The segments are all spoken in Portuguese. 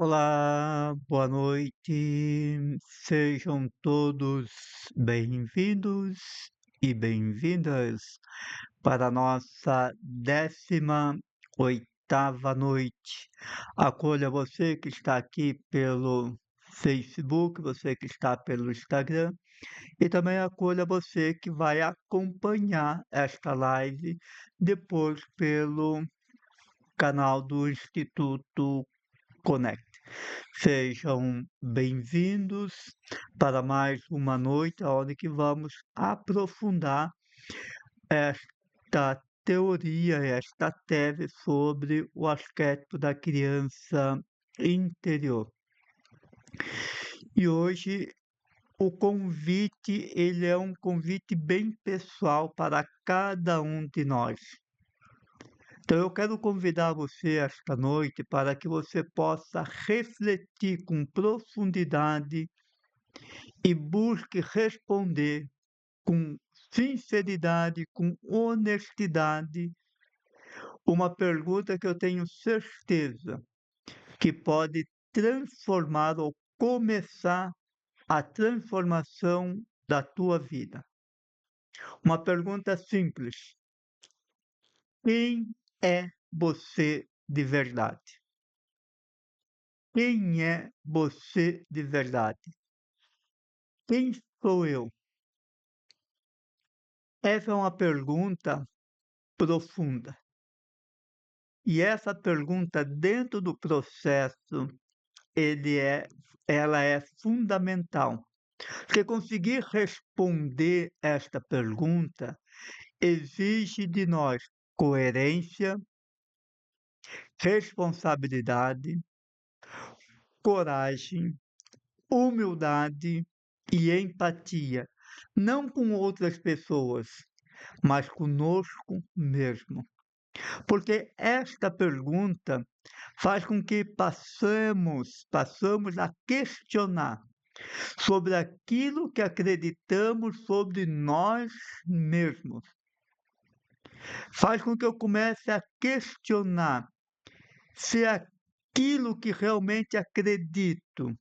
Olá, boa noite. Sejam todos bem-vindos e bem-vindas para a nossa 18ª noite. Acolha você que está aqui pelo Facebook, você que está pelo Instagram e também acolha você que vai acompanhar esta live depois pelo canal do Instituto Conect. Sejam bem-vindos para mais uma noite onde que vamos aprofundar esta teoria, esta tese sobre o aspecto da criança interior. E hoje o convite, ele é um convite bem pessoal para cada um de nós. Então eu quero convidar você esta noite para que você possa refletir com profundidade e busque responder com sinceridade, com honestidade, uma pergunta que eu tenho certeza que pode transformar ou começar a transformação da tua vida. Uma pergunta simples: quem é você de verdade? Quem é você de verdade? Quem sou eu? Essa é uma pergunta profunda. E essa pergunta dentro do processo, ele é ela é fundamental, porque conseguir responder esta pergunta exige de nós coerência, responsabilidade, coragem, humildade e empatia, não com outras pessoas, mas conosco mesmo. Porque esta pergunta faz com que passamos a questionar sobre aquilo que acreditamos sobre nós mesmos. Faz com que eu comece a questionar se aquilo que realmente acredito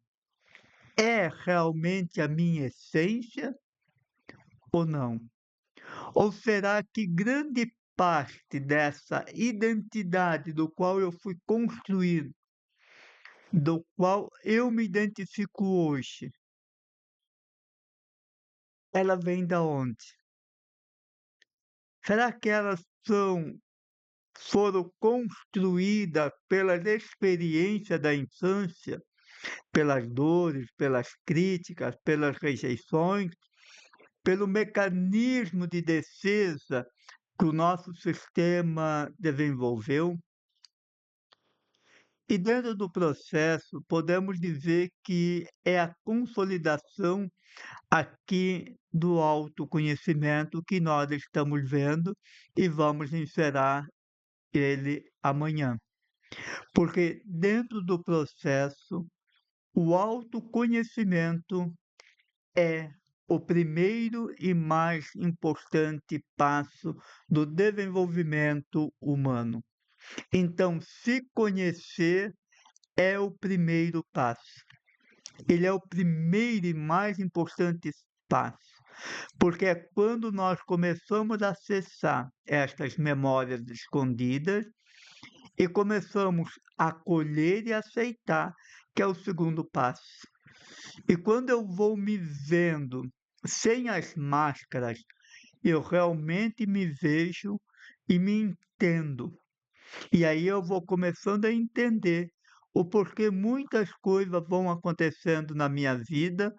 é realmente a minha essência ou não. Ou será que grande parte dessa identidade do qual eu fui construído, do qual eu me identifico hoje, ela vem da onde? Será que elas foram construídas pelas experiências da infância, pelas dores, pelas críticas, pelas rejeições, pelo mecanismo de defesa que o nosso sistema desenvolveu? E dentro do processo, podemos dizer que é a consolidação aqui do autoconhecimento que nós estamos vendo e vamos encerrar ele amanhã. Porque dentro do processo, o autoconhecimento é o primeiro e mais importante passo do desenvolvimento humano. Então, se conhecer é o primeiro passo. Ele é o primeiro e mais importante passo, porque é quando nós começamos a acessar estas memórias escondidas e começamos a acolher e aceitar, que é o segundo passo. E quando eu vou me vendo sem as máscaras, eu realmente me vejo e me entendo. E aí eu vou começando a entender o porquê muitas coisas vão acontecendo na minha vida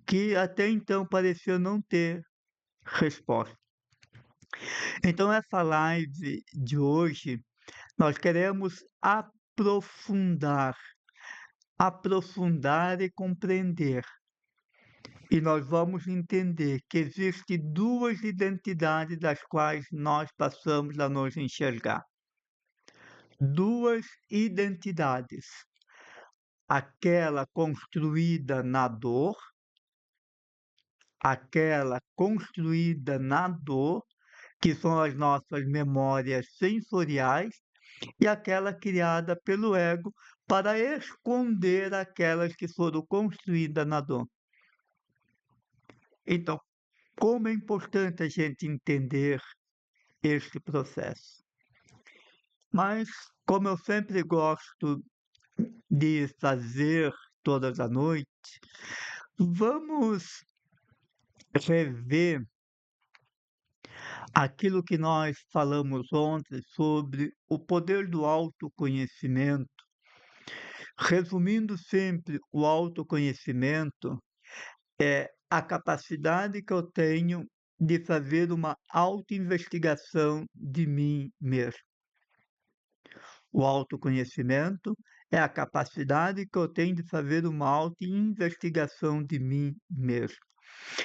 que até então parecia não ter resposta. Então essa live de hoje, nós queremos aprofundar e compreender. E nós vamos entender que existem duas identidades das quais nós passamos a nos enxergar. Duas identidades. Aquela construída na dor, que são as nossas memórias sensoriais, e aquela criada pelo ego para esconder aquelas que foram construídas na dor. Então, como é importante a gente entender este processo. Mas, como eu sempre gosto de fazer todas as noites, vamos rever aquilo que nós falamos ontem sobre o poder do autoconhecimento. Resumindo sempre, o autoconhecimento é a capacidade que eu tenho de fazer uma autoinvestigação de mim mesmo. O autoconhecimento é a capacidade que eu tenho de fazer uma autoinvestigação de mim mesmo.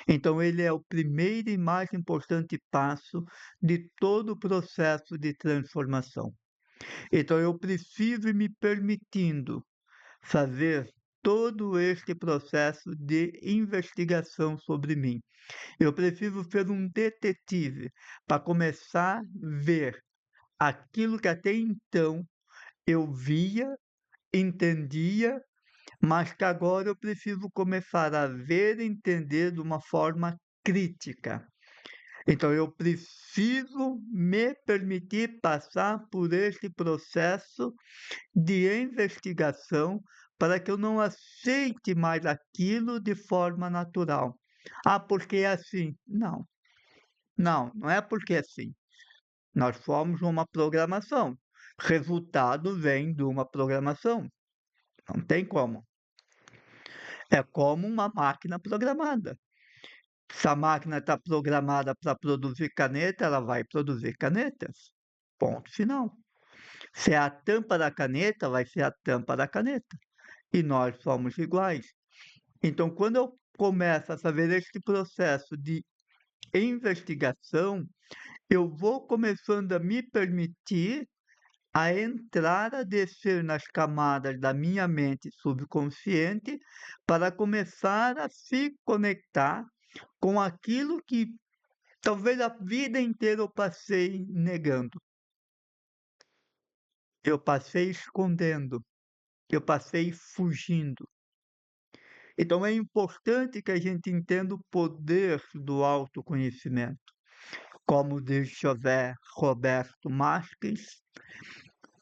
Então, ele é o primeiro e mais importante passo de todo o processo de transformação. Então, eu preciso ir me permitindo fazer todo este processo de investigação sobre mim. Eu preciso ser um detetive para começar a ver aquilo que até então eu via, entendia, mas que agora eu preciso começar a ver e entender de uma forma crítica. Então, eu preciso me permitir passar por este processo de investigação para que eu não aceite mais aquilo de forma natural. Ah, porque é assim. Não, não é porque é assim. Nós somos uma programação. Resultado vem de uma programação. Não tem como. É como uma máquina programada. Se a máquina está programada para produzir caneta, ela vai produzir canetas. Ponto final. Se é a tampa da caneta, vai ser a tampa da caneta. E nós somos iguais. Então, quando eu começo a fazer este processo de investigação, eu vou começando a me permitir a entrar, a descer nas camadas da minha mente subconsciente para começar a se conectar com aquilo que talvez a vida inteira eu passei negando, eu passei escondendo, eu passei fugindo. Então é importante que a gente entenda o poder do autoconhecimento. Como diz José Roberto Marques,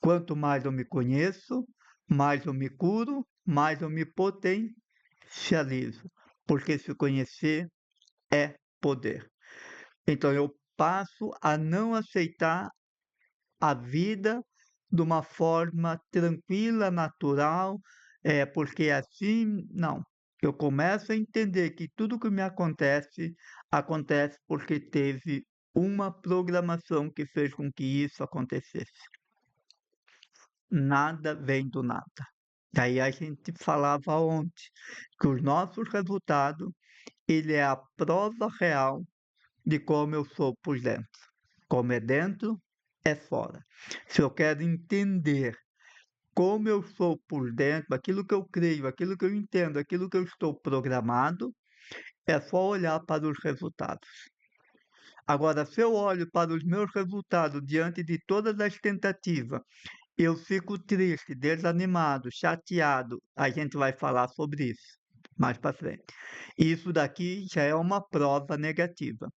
quanto mais eu me conheço, mais eu me curo, mais eu me potencializo. Porque se conhecer é poder. Então eu passo a não aceitar a vida de uma forma tranquila, natural, porque assim, não. Eu começo a entender que tudo que me acontece, acontece porque teve uma programação que fez com que isso acontecesse. Nada vem do nada. Daí a gente falava ontem que os nossos resultados, ele é a prova real de como eu sou por dentro. Como é dentro, é fora. Se eu quero entender como eu sou por dentro, aquilo que eu creio, aquilo que eu entendo, aquilo que eu estou programado, é só olhar para os resultados. Agora, se eu olho para os meus resultados diante de todas as tentativas, eu fico triste, desanimado, chateado, a gente vai falar sobre isso mais para frente. Isso daqui já é uma prova negativa.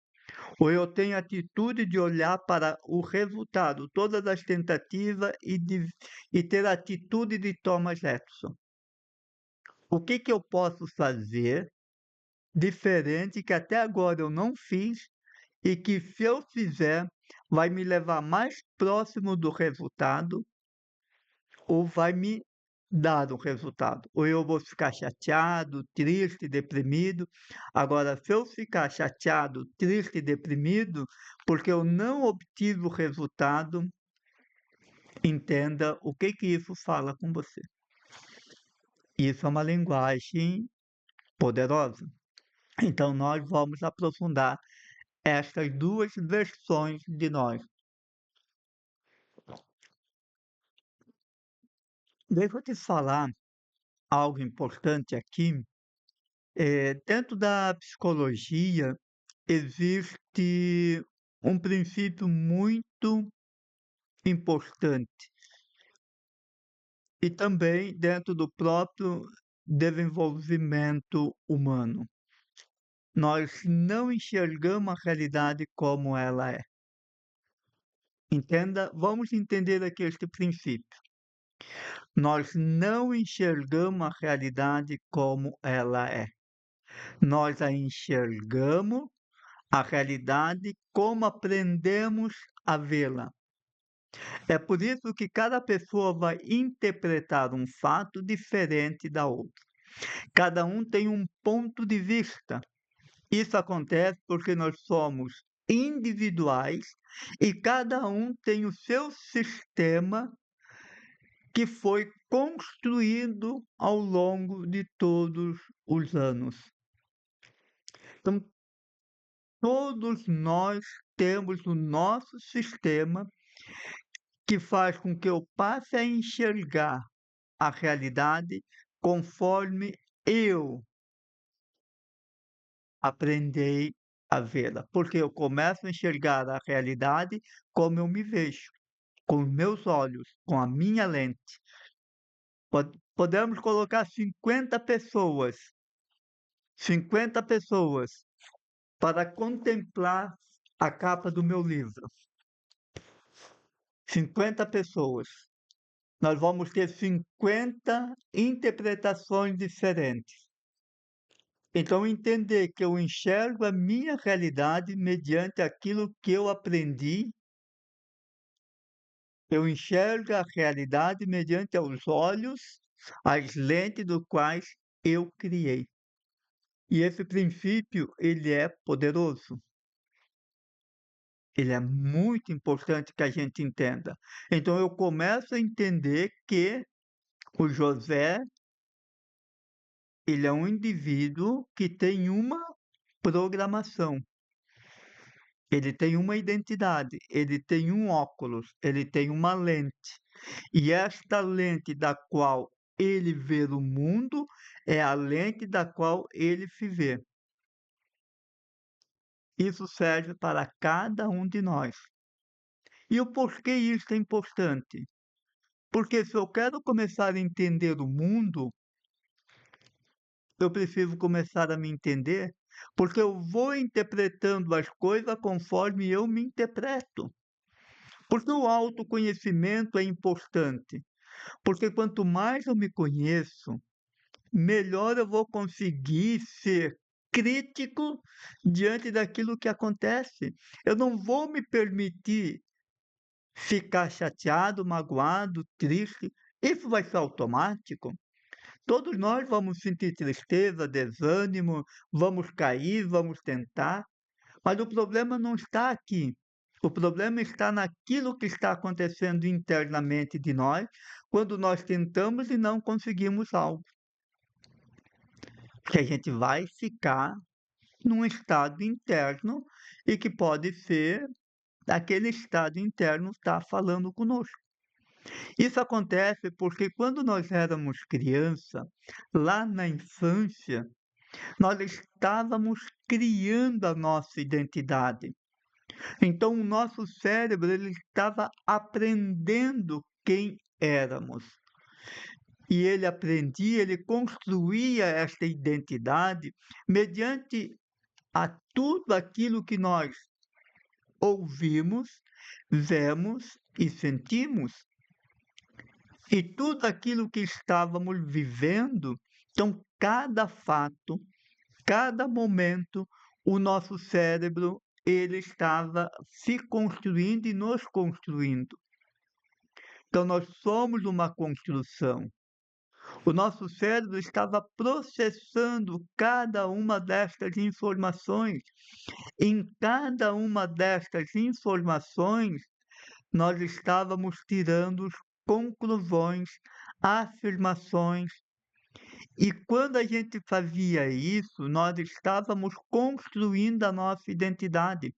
Ou eu tenho a atitude de olhar para o resultado, todas as tentativas e ter a atitude de Thomas Edison. O que que eu posso fazer diferente que até agora eu não fiz e que se eu fizer vai me levar mais próximo do resultado ou vai me dar o resultado? Ou eu vou ficar chateado, triste, deprimido. Agora, se eu ficar chateado, triste e deprimido, porque eu não obtive o resultado, entenda o que que isso fala com você. Isso é uma linguagem poderosa. Então, nós vamos aprofundar estas duas versões de nós. Deixa eu te falar algo importante aqui. Dentro da psicologia, existe um princípio muito importante. e também dentro do próprio desenvolvimento humano. Nós não enxergamos a realidade como ela é. Entenda, vamos entender aqui este princípio. Nós não enxergamos a realidade como ela é. Nós a enxergamos a realidade como aprendemos a vê-la. É por isso que cada pessoa vai interpretar um fato diferente da outra. Cada um tem um ponto de vista. Isso acontece porque nós somos individuais e cada um tem o seu sistema que foi construído ao longo de todos os anos. Então, todos nós temos o nosso sistema que faz com que eu passe a enxergar a realidade conforme eu aprendi a vê-la, porque eu começo a enxergar a realidade como eu me vejo, com os meus olhos, com a minha lente. Podemos colocar 50 pessoas para contemplar a capa do meu livro. 50 pessoas. Nós vamos ter 50 interpretações diferentes. Então, entender que eu enxergo a minha realidade mediante aquilo que eu aprendi, eu enxergo a realidade mediante os olhos, as lentes do quais eu criei. E esse princípio, ele é poderoso. Ele é muito importante que a gente entenda. Então, eu começo a entender que o José, ele é um indivíduo que tem uma programação. Ele tem uma identidade, ele tem um óculos, ele tem uma lente. E esta lente da qual ele vê o mundo é a lente da qual ele se vê. Isso serve para cada um de nós. E o porquê isso é importante? Porque se eu quero começar a entender o mundo, eu preciso começar a me entender, porque eu vou interpretando as coisas conforme eu me interpreto. Porque o autoconhecimento é importante, porque quanto mais eu me conheço, melhor eu vou conseguir ser crítico diante daquilo que acontece. Eu não vou me permitir ficar chateado, magoado, triste. Isso vai ser automático. Todos nós vamos sentir tristeza, desânimo, vamos cair, vamos tentar, mas o problema não está aqui. O problema está naquilo que está acontecendo internamente de nós, quando nós tentamos e não conseguimos algo. Que a gente vai ficar num estado interno e que pode ser aquele estado interno está falando conosco. Isso acontece porque quando nós éramos criança, lá na infância, nós estávamos criando a nossa identidade. Então o nosso cérebro ele estava aprendendo quem éramos. E ele aprendia, ele construía esta identidade mediante a tudo aquilo que nós ouvimos, vemos e sentimos. E tudo aquilo que estávamos vivendo, então cada fato, cada momento, o nosso cérebro ele estava se construindo e nos construindo. Então nós somos uma construção. O nosso cérebro estava processando cada uma destas informações. Em cada uma destas informações, nós estávamos tirando conclusões, afirmações. E quando a gente fazia isso, nós estávamos construindo a nossa identidade.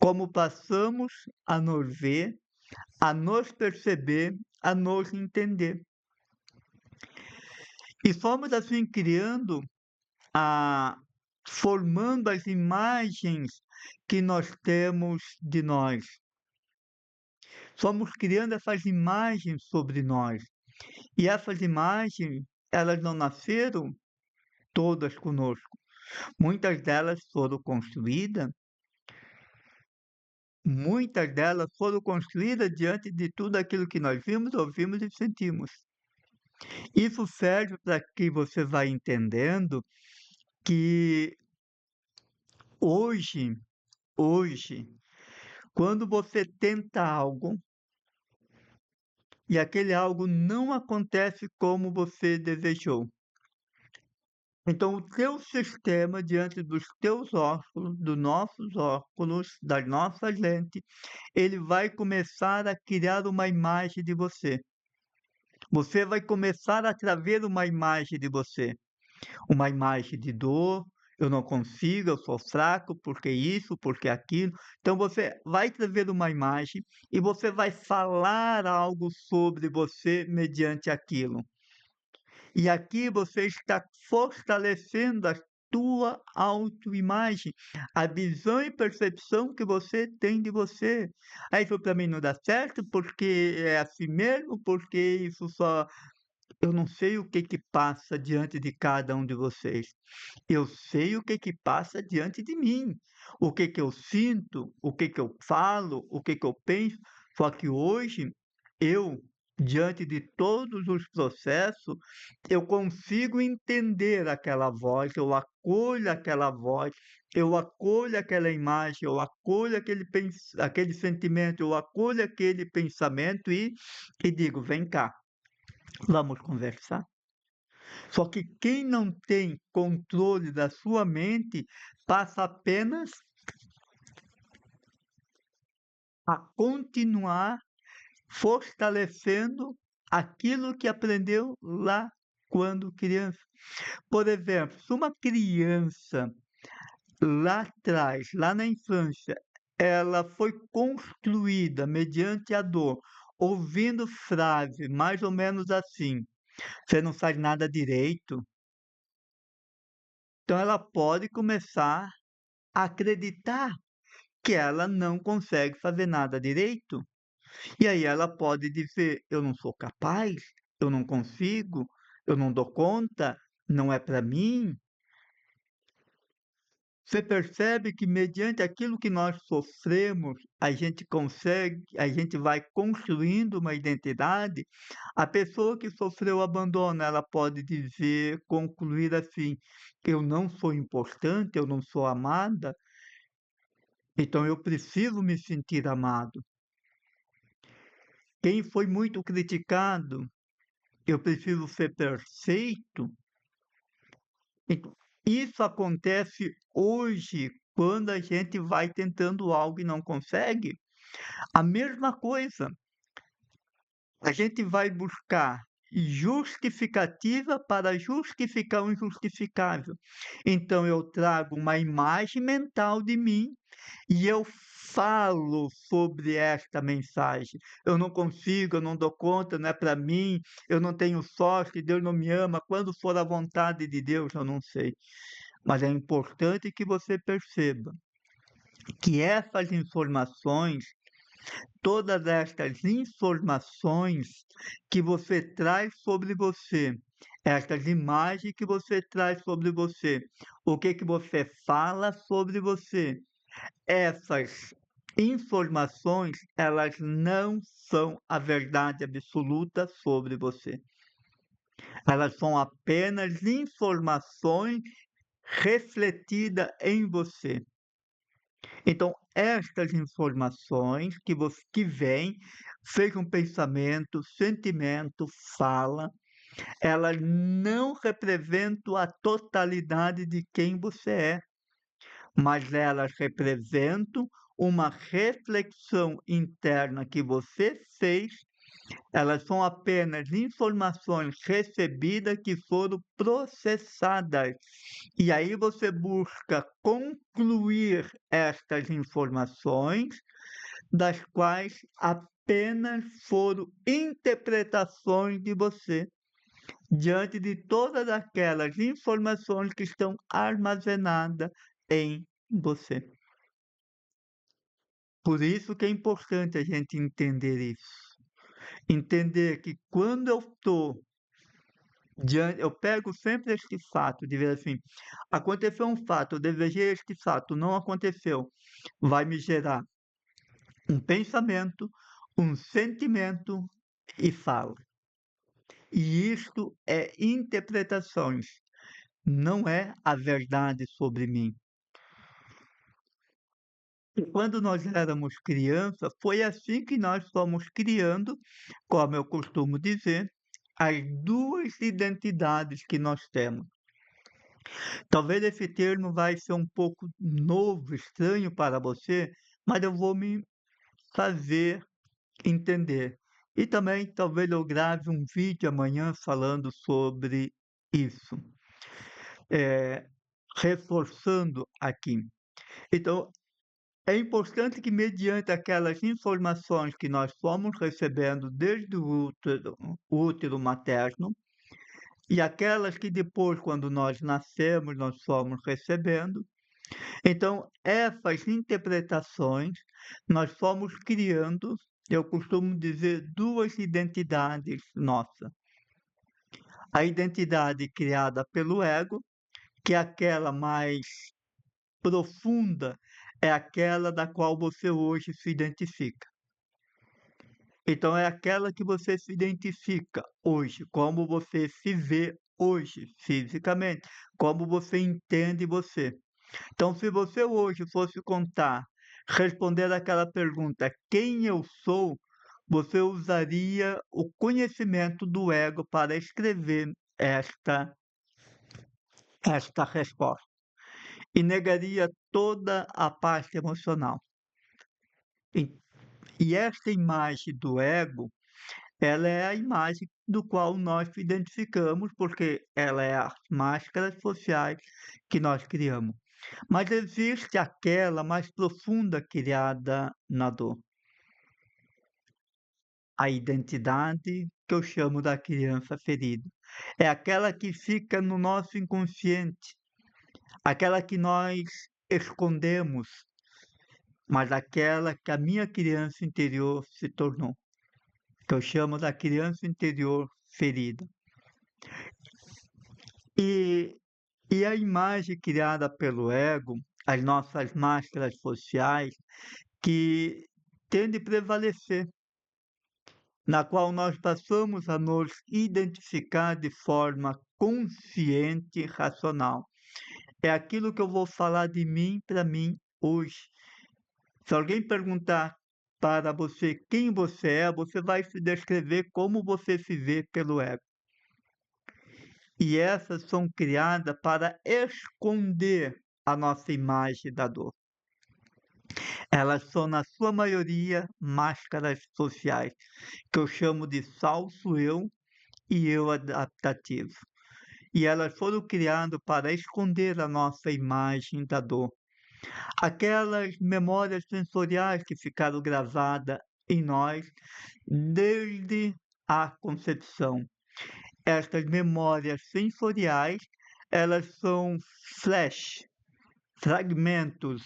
Como passamos a nos ver, a nos perceber, a nos entender. E fomos assim criando, formando as imagens que nós temos de nós. Fomos criando essas imagens sobre nós. E essas imagens, elas não nasceram todas conosco. Muitas delas foram construídas diante de tudo aquilo que nós vimos, ouvimos e sentimos. Isso serve para que você vá entendendo que hoje, hoje, quando você tenta algo e aquele algo não acontece como você desejou, então o teu sistema diante dos teus óculos, dos nossos óculos, das nossas lentes, ele vai começar a criar uma imagem de você. Você vai começar a trazer uma imagem de você. Uma imagem de dor, eu não consigo, eu sou fraco, porque isso, porque aquilo. Então você vai trazer uma imagem e você vai falar algo sobre você mediante aquilo. E aqui você está fortalecendo a tua autoimagem, a visão e percepção que você tem de você. "Ah, isso para mim não dá certo, porque é assim mesmo, porque isso só", eu não sei o que que passa diante de cada um de vocês. Eu sei o que que passa diante de mim, o que que eu sinto, o que que eu falo, o que que eu penso. Só que hoje, eu, diante de todos os processos, eu consigo entender aquela voz, eu acolho aquela voz, eu acolho aquela imagem, eu acolho aquele sentimento, eu acolho aquele pensamento e digo: "Vem cá, vamos conversar". Só que quem não tem controle da sua mente passa apenas a continuar fortalecendo aquilo que aprendeu lá quando criança. Por exemplo, se uma criança lá atrás, lá na infância, ela foi construída mediante a dor, ouvindo frase mais ou menos assim: "Você não faz nada direito", então ela pode começar a acreditar que ela não consegue fazer nada direito. E aí ela pode dizer: "Eu não sou capaz, eu não consigo, eu não dou conta, não é para mim". Você percebe que mediante aquilo que nós sofremos, a gente vai construindo uma identidade. A pessoa que sofreu abandono, ela pode dizer, concluir assim: "Eu não sou importante, eu não sou amada, então eu preciso me sentir amado". Quem foi muito criticado: "Eu preciso ser perfeito". Então, isso acontece hoje quando a gente vai tentando algo e não consegue. A mesma coisa, a gente vai buscar justificativa para justificar o injustificável. Então eu trago uma imagem mental de mim e eu falo sobre esta mensagem. Eu não consigo, eu não dou conta, não é para mim, eu não tenho sorte, Deus não me ama. Quando for a vontade de Deus, eu não sei. Mas é importante que você perceba que essas informações, todas estas informações que você traz sobre você, estas imagens que você traz sobre você, o que que você fala sobre você, essas informações, elas não são a verdade absoluta sobre você. Elas são apenas informações refletidas em você. Então, estas informações que vêm, seja um pensamento, sentimento, fala, elas não representam a totalidade de quem você é, mas elas representam uma reflexão interna que você fez. Elas são apenas informações recebidas que foram processadas. E aí você busca concluir estas informações, das quais apenas foram interpretações de você, diante de todas aquelas informações que estão armazenadas em você. Por isso que é importante a gente entender isso. Entender que quando eu estou diante, eu pego sempre este fato de ver assim, aconteceu um fato, eu desejei este fato, não aconteceu, vai me gerar um pensamento, um sentimento e fala. E isto é interpretações, não é a verdade sobre mim. E quando nós éramos criança, foi assim que nós fomos criando, como eu costumo dizer, as duas identidades que nós temos. Talvez esse termo vai ser um pouco novo, estranho para você, mas eu vou me fazer entender. E também talvez eu grave um vídeo amanhã falando sobre isso, eh, reforçando aqui. Então, é importante que, mediante aquelas informações que nós fomos recebendo desde o útero materno, e aquelas que depois, quando nós nascemos, nós fomos recebendo, então essas interpretações nós fomos criando, eu costumo dizer, duas identidades nossas. A identidade criada pelo ego, que é aquela mais profunda, é aquela da qual você hoje se identifica. Então é aquela que você se identifica hoje, como você se vê hoje fisicamente, como você entende você. Então, se você hoje fosse contar, responder aquela pergunta, quem eu sou, você usaria o conhecimento do ego para escrever esta resposta e negaria toda a parte emocional. E, e esta imagem do ego, ela é a imagem do qual nós se identificamos, porque ela é as máscaras sociais que nós criamos. Mas existe aquela mais profunda criada na dor. A identidade que eu chamo da criança ferida. É aquela que fica no nosso inconsciente, aquela que nós escondemos, mas aquela que a minha criança interior se tornou, que eu chamo da criança interior ferida. E, e a imagem criada pelo ego, as nossas máscaras sociais, que tende a prevalecer, na qual nós passamos a nos identificar de forma consciente e racional. É aquilo que eu vou falar de mim para mim hoje. Se alguém perguntar para você quem você é, você vai se descrever como você se vê pelo ego. E essas são criadas para esconder a nossa imagem da dor. Elas são, na sua maioria, máscaras sociais, que eu chamo de falso eu e eu adaptativo. E elas foram criadas para esconder a nossa imagem da dor. Aquelas memórias sensoriais que ficaram gravadas em nós desde a concepção. Estas memórias sensoriais, elas são flash, fragmentos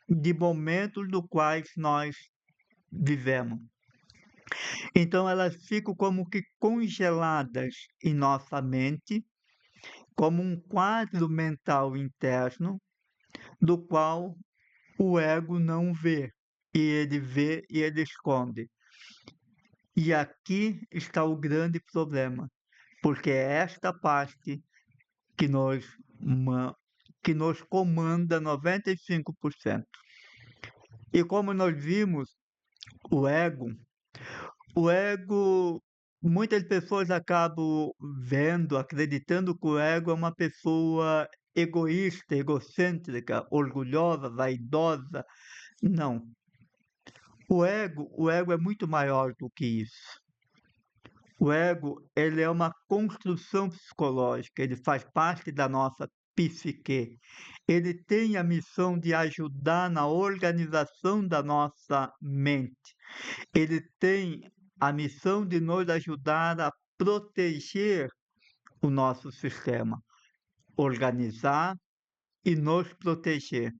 de momentos no quais nós vivemos. Então elas ficam como que congeladas em nossa mente, como um quadro mental interno, do qual o ego não vê, e ele vê e ele esconde. E aqui está o grande problema, porque é esta parte que que nos comanda 95%. E como nós vimos, o ego O ego, muitas pessoas acabam vendo, acreditando que o ego é uma pessoa egoísta, egocêntrica, orgulhosa, vaidosa. Não. O ego é muito maior do que isso. O ego, ele é uma construção psicológica, ele faz parte da nossa psique. Ele tem a missão de ajudar na organização da nossa mente. Ele tem a missão de nos ajudar a proteger o nosso sistema, organizar e nos proteger.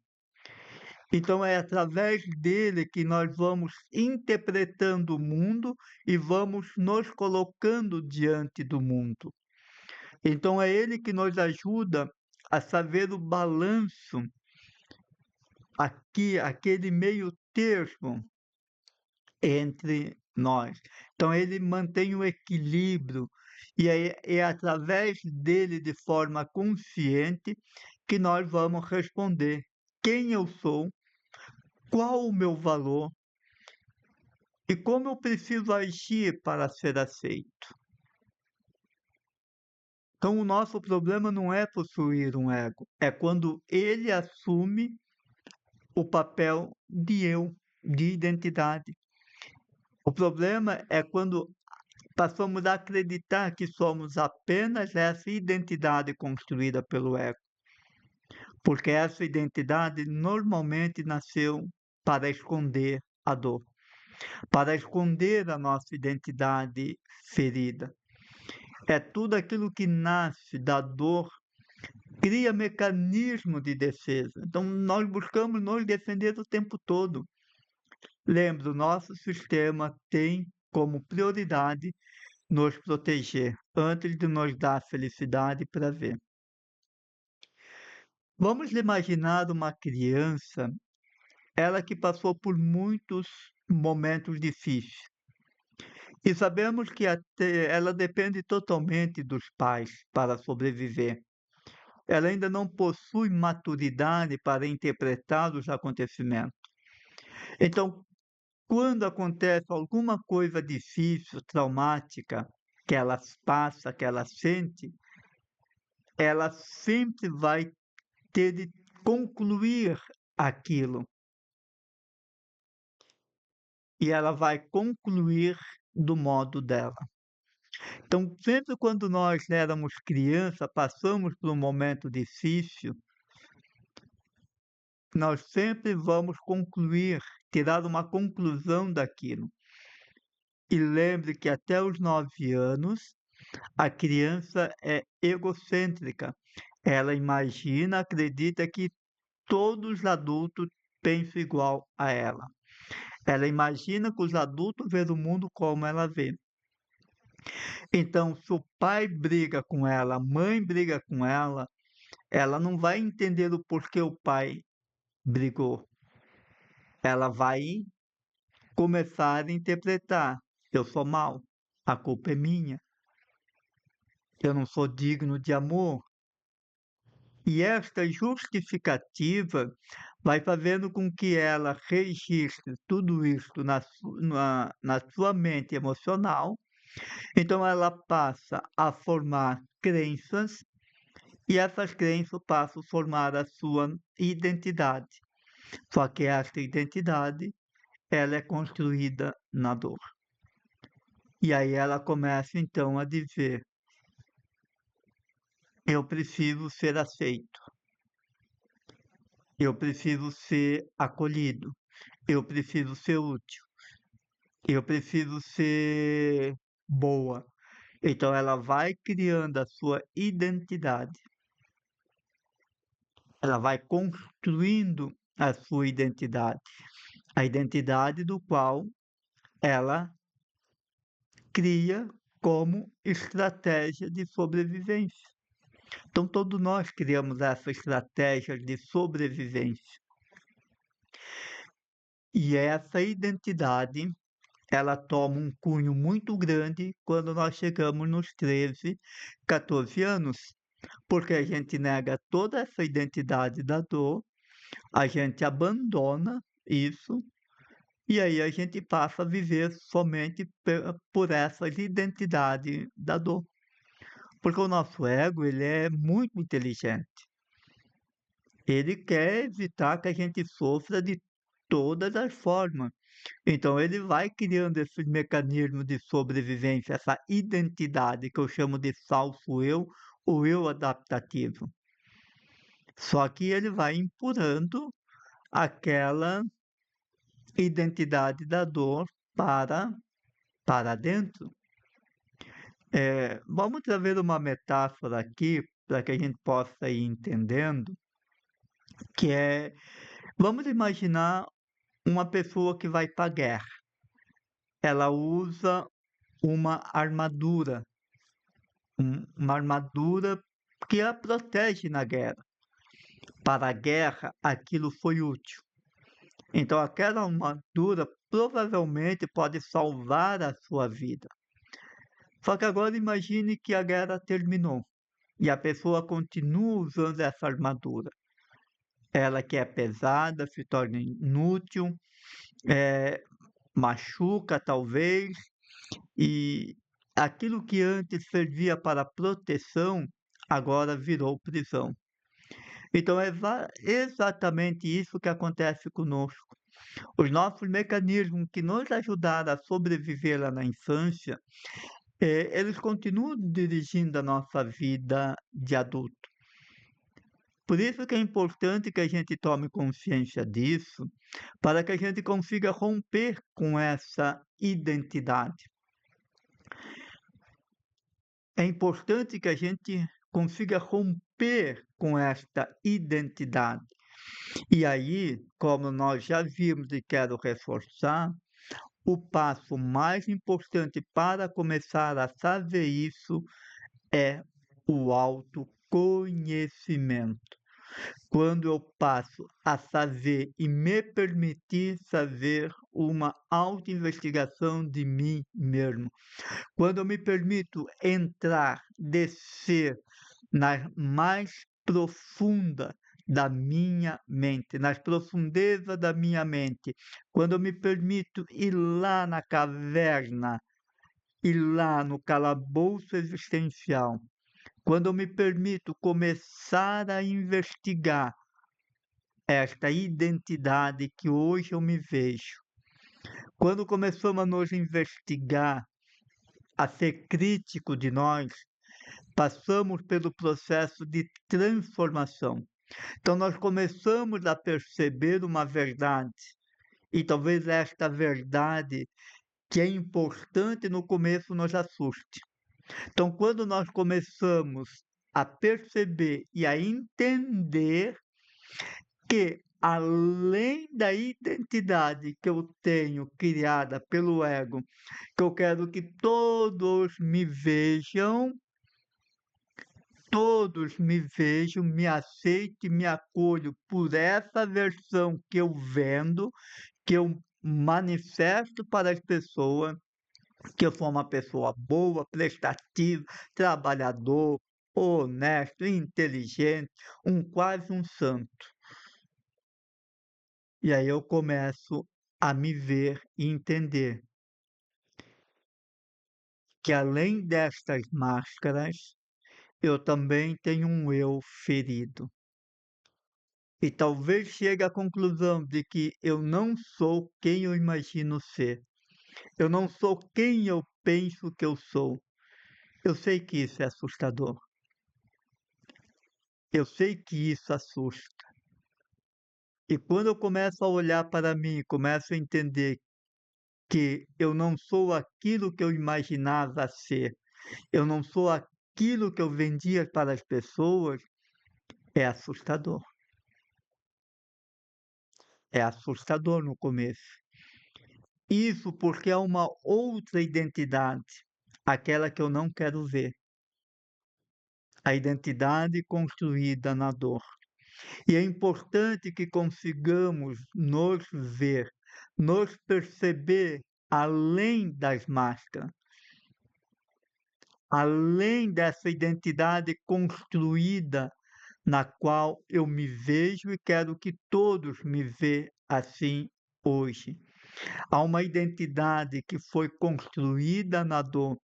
Então é através dele que nós vamos interpretando o mundo e vamos nos colocando diante do mundo. Então é ele que nos ajuda a saber o balanço aqui, aquele meio termo entre nós. Então ele mantém o equilíbrio e é através dele, de forma consciente, que nós vamos responder quem eu sou, qual o meu valor e como eu preciso agir para ser aceito. Então o nosso problema não é possuir um ego, é quando ele assume o papel de eu, de identidade. O problema é quando passamos a acreditar que somos apenas essa identidade construída pelo ego, porque essa identidade normalmente nasceu para esconder a dor, para esconder a nossa identidade ferida. É tudo aquilo que nasce da dor, cria mecanismo de defesa. Então, nós buscamos nos defender o tempo todo. Lembre, o nosso sistema tem como prioridade nos proteger, antes de nos dar felicidade para ver. Vamos imaginar uma criança, ela que passou por muitos momentos difíceis. E sabemos que ela depende totalmente dos pais para sobreviver. Ela ainda não possui maturidade para interpretar os acontecimentos. Então, quando acontece alguma coisa difícil, traumática, que ela passa, que ela sente, ela sempre vai ter de concluir aquilo. E ela vai concluir do modo dela. Então, sempre quando nós éramos criança, passamos por um momento difícil, nós sempre vamos concluir, tirar uma conclusão daquilo. E lembre que até os 9 anos, a criança é egocêntrica. Ela imagina, acredita que todos os adultos pensam igual a ela. Ela imagina que os adultos veem o mundo como ela vê. Então, se o pai briga com ela, a mãe briga com ela não vai entender o porquê o pai brigou. Ela vai começar a interpretar: eu sou mau, a culpa é minha, eu não sou digno de amor. E esta justificativa vai fazendo com que ela registre tudo isso na sua mente emocional. Então, ela passa a formar crenças e essas crenças passam a formar a sua identidade. Só que esta identidade, ela é construída na dor. E aí ela começa então a dizer: eu preciso ser aceito, eu preciso ser acolhido, eu preciso ser útil, eu preciso ser boa. Então ela vai criando a sua identidade, ela vai construindo a sua identidade, a identidade do qual ela cria como estratégia de sobrevivência. Então, todos nós criamos essa estratégia de sobrevivência. E essa identidade, ela toma um cunho muito grande quando nós chegamos nos 13, 14 anos, porque a gente nega toda essa identidade da dor, a gente abandona isso, e aí a gente passa a viver somente por essa identidade da dor. Porque o nosso ego, ele é muito inteligente. Ele quer evitar que a gente sofra de todas as formas. Então ele vai criando esse mecanismo de sobrevivência, essa identidade que eu chamo de falso eu, ou eu adaptativo. Só que ele vai empurrando aquela identidade da dor para dentro. Vamos trazer uma metáfora aqui para que a gente possa ir entendendo, que é Vamos imaginar uma pessoa que vai para a guerra. Ela usa uma armadura, uma armadura que a protege na guerra. Para a guerra, aquilo foi útil. Então, aquela armadura provavelmente pode salvar a sua vida. Só que agora imagine que a guerra terminou e a pessoa continua usando essa armadura. Ela que é pesada se torna inútil, eh, machuca talvez, e aquilo que antes servia para proteção, agora virou prisão. Então é exatamente isso que acontece conosco. Os nossos mecanismos que nos ajudaram a sobreviver lá na infância, eles continuam dirigindo a nossa vida de adulto. Por isso que é importante que a gente tome consciência disso, para que a gente consiga romper com essa identidade. É importante que a gente consiga romper com esta identidade. E aí, como nós já vimos e quero reforçar, o passo mais importante para começar a fazer isso é o autoconhecimento. Quando eu passo a fazer e me permitir fazer uma autoinvestigação de mim mesmo. Quando eu me permito entrar, descer na mais profunda da minha mente, nas profundezas da minha mente, quando eu me permito ir lá na caverna, ir lá no calabouço existencial, quando eu me permito começar a investigar esta identidade que hoje eu me vejo, quando começamos a nos investigar, a ser crítico de nós, passamos pelo processo de transformação. Então, nós começamos a perceber uma verdade, e talvez esta verdade, que é importante no começo, nos assuste. Então, quando nós começamos a perceber e a entender que, além da identidade que eu tenho criada pelo ego, que eu quero que todos me vejam, me aceitem, me acolham por essa versão que eu vendo, que eu manifesto para as pessoas, que eu sou uma pessoa boa, prestativa, trabalhador, honesto, inteligente, quase um santo. E aí eu começo a me ver e entender que, além destas máscaras, eu também tenho um eu ferido. E talvez chegue à conclusão de que eu não sou quem eu imagino ser. Eu não sou quem eu penso que eu sou. Eu sei que isso é assustador. Eu sei que isso assusta. E quando eu começo a olhar para mim, começo a entender que eu não sou aquilo que eu imaginava ser, eu não sou aquilo que eu vendia para as pessoas, é assustador. É assustador no começo. Isso porque é uma outra identidade, aquela que eu não quero ver. A identidade construída na dor. E é importante que consigamos nos ver, nos perceber além das máscaras, além dessa identidade construída na qual eu me vejo e quero que todos me vejam assim hoje. Há uma identidade que foi construída na dor,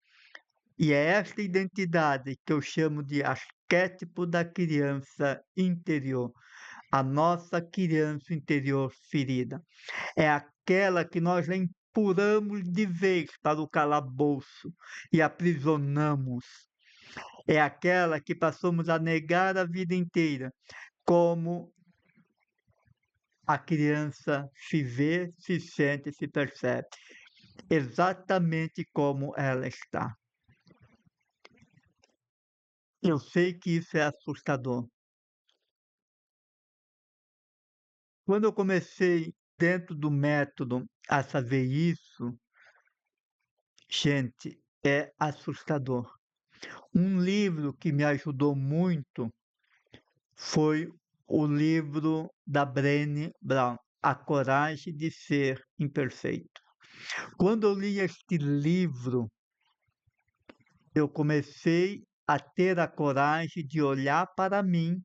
e é esta identidade que eu chamo de arquétipo da criança interior, a nossa criança interior ferida. É aquela que nós empurramos de vez para o calabouço e aprisionamos. É aquela que passamos a negar a vida inteira, como a criança se vê, se sente, se percebe, exatamente como ela está. Eu sei que isso é assustador. Quando eu comecei dentro do método a saber isso, gente, é assustador. Um livro que me ajudou muito foi o livro da Brené Brown, A Coragem de Ser Imperfeito. Quando eu li este livro, eu comecei a ter a coragem de olhar para mim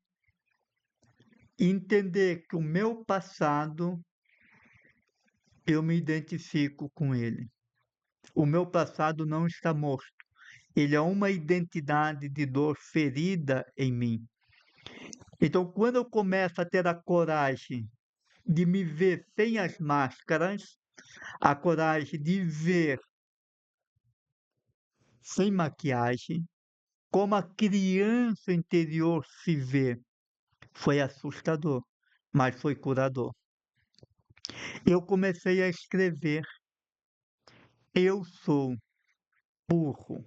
e entender que o meu passado, eu me identifico com ele. O meu passado não está morto. Ele é uma identidade de dor ferida em mim. Então, quando eu começo a ter a coragem de me ver sem as máscaras, a coragem de ver sem maquiagem, como a criança interior se vê, foi assustador, mas foi curador. Eu comecei a escrever: eu sou burro,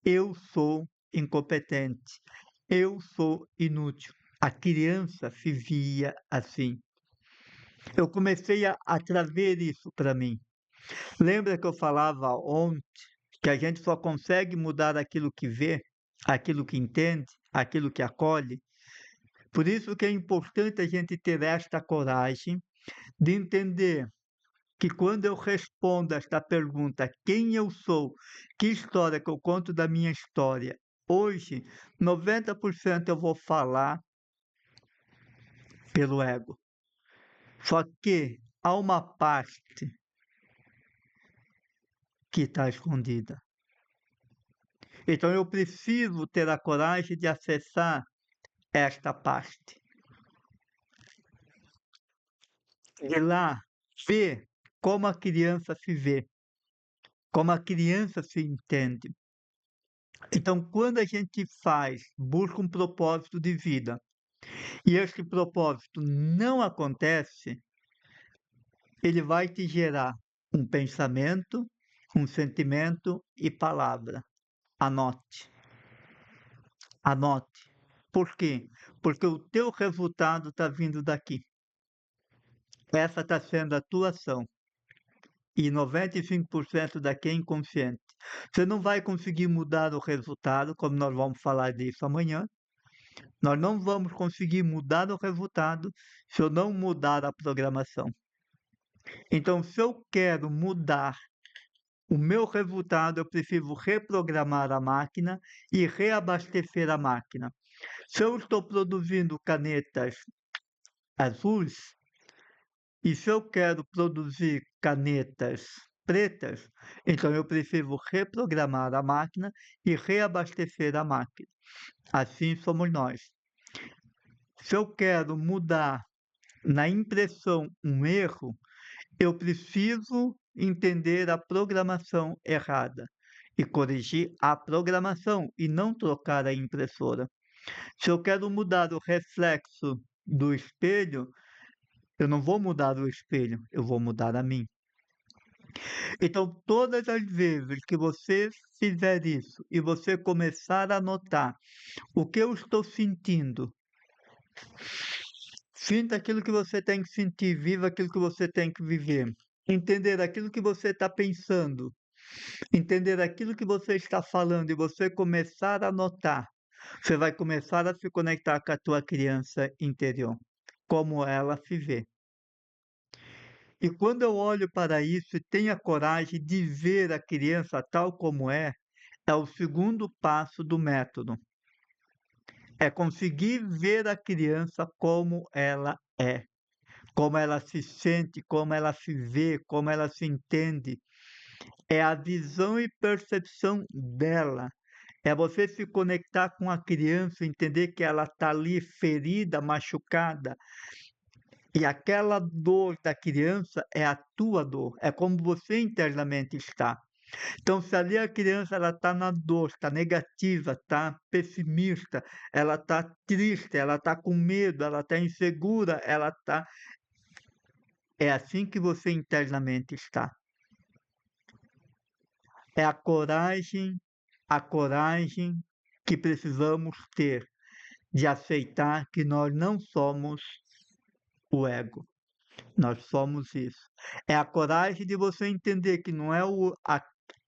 eu sou incompetente, eu sou inútil. A criança se via assim. Eu comecei a trazer isso para mim. Lembra que eu falava ontem que a gente só consegue mudar aquilo que vê, aquilo que entende, aquilo que acolhe? Por isso que é importante a gente ter esta coragem de entender que quando eu respondo esta pergunta, quem eu sou, que história que eu conto da minha história, hoje, 90% eu vou falar pelo ego. Só que há uma parte que está escondida. Então eu preciso ter a coragem de acessar esta parte. De lá, ver como a criança se vê, como a criança se entende. Então, quando a gente busca um propósito de vida, e este propósito não acontece, ele vai te gerar um pensamento, um sentimento e palavra. Anote, anote. Por quê? Porque o teu resultado está vindo daqui. Essa está sendo a tua ação. E 95% daqui é inconsciente. Você não vai conseguir mudar o resultado, como nós vamos falar disso amanhã. Nós não vamos conseguir mudar o resultado se eu não mudar a programação. Então, se eu quero mudar o meu resultado, eu preciso reprogramar a máquina e reabastecer a máquina. Se eu estou produzindo canetas azuis, e se eu quero produzir canetas pretas, então eu preciso reprogramar a máquina e reabastecer a máquina. Assim somos nós. Se eu quero mudar na impressão um erro, eu preciso entender a programação errada e corrigir a programação e não trocar a impressora. Se eu quero mudar o reflexo do espelho, eu não vou mudar o espelho, eu vou mudar a mim. Então, todas as vezes que você fizer isso e você começar a notar o que eu estou sentindo, sinta aquilo que você tem que sentir, viva aquilo que você tem que viver. Entender aquilo que você está pensando, entender aquilo que você está falando e você começar a notar, você vai começar a se conectar com a tua criança interior, como ela se vê. E quando eu olho para isso e tenho a coragem de ver a criança tal como é o segundo passo do método. É conseguir ver a criança como ela é, como ela se sente, como ela se vê, como ela se entende. É a visão e percepção dela. É você se conectar com a criança, entender que ela está ali ferida, machucada. E aquela dor da criança é a tua dor, é como você internamente está. Então, se ali a criança ela está na dor, está negativa, está pessimista, ela está triste, ela está com medo, ela está insegura, ela está. É assim que você internamente está. É a coragem que precisamos ter de aceitar que nós não somos o ego. Nós somos isso. É a coragem de você entender que não é